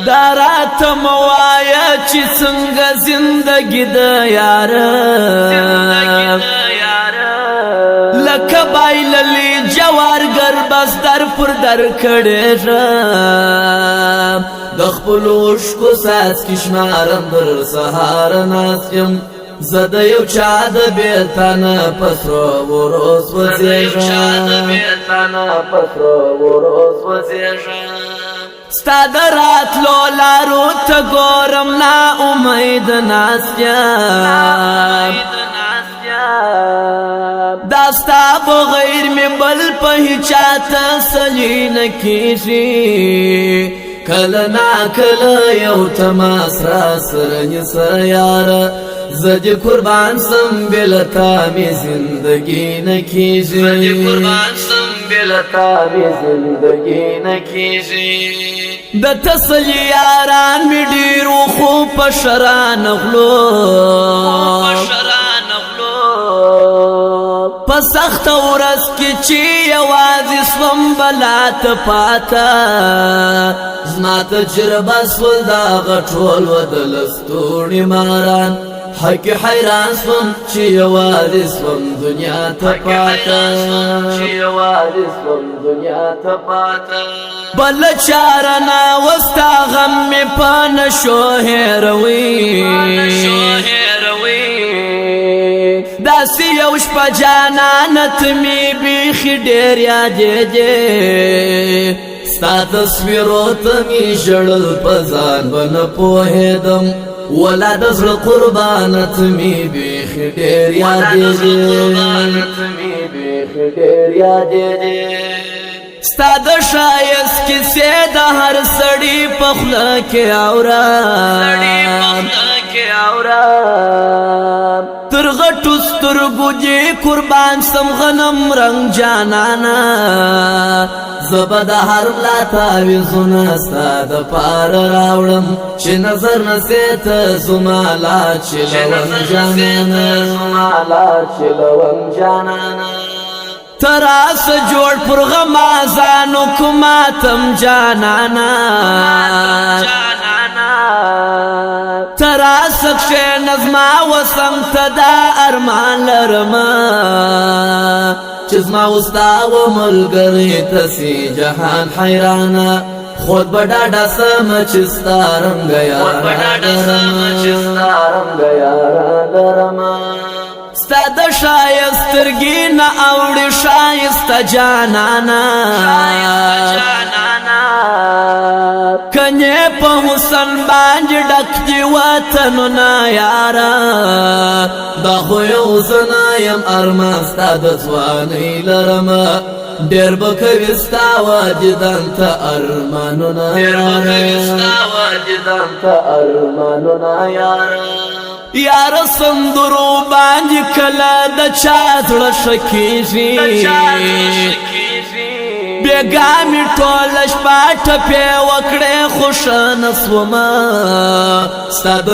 دارات موایا چی څنګه زندگی د یار لکه بایللی جوار گر بس در پر در کړي د خپل عشق ساز کشمارم در سهار ناسیم زد یو چا د بیلتان پسرو وروز وزیژم ستا د راتلو لارو ته ګورم نا امید ناستیم دا ستا بغیر می بل په هیچا تسلي نه کیږي کله نا کله یو تماس را سره نیسه یاره زد قربان سم بلتا می زندگی نکیږي د تسلی یاران می ډیرو خو په شران غلو په سخت ورځ کې چې یوازې سوم بلات پاتا زما تجربه سول دا غټول ودل ستوري ماران حق حیران سوم چې یوازې سوم دنیا ته پاتا بل چارنا وستا غم می پان شو هروي داسی یوش پا جانانت می بیخی دیر یادیدی ستا تصویرو تمی جڑل پزان بن پوهیدم ولا دزر قربانت می بیخی دیر یادیدی ستا د شایست کسی د هر سړی پخلا کې اورام تر غټو سترګو دې قربان سم غنم رنگ جانانا زبا د هر لا تعویذونه ستا د پار راوړم چې نظر نسیت زمالا چلون جانانا تراس جوړ پر غمازانو کوماتم جانانا تراس کښې نظما وسم تدا ارمان لرما چې زما وستا و ملګری تسی جهان حیرانا خود بډاډا سم چې ستا رنګ یاره لرما ستا د شایسترګي نه اوړي شایسته جانانا کنye په حسن باندې ډک دی وطنونه یاره دا خو یو زنه یم ارمان ستا د ځوانۍ لرمه ډېر به کوي ستا واجدان ته ارمانونه یار سندرو باندې کله د چا زړه ښه کېږي بېګا مې ټوله شپه ټپې وکړې خو ښه نه سومه ستا د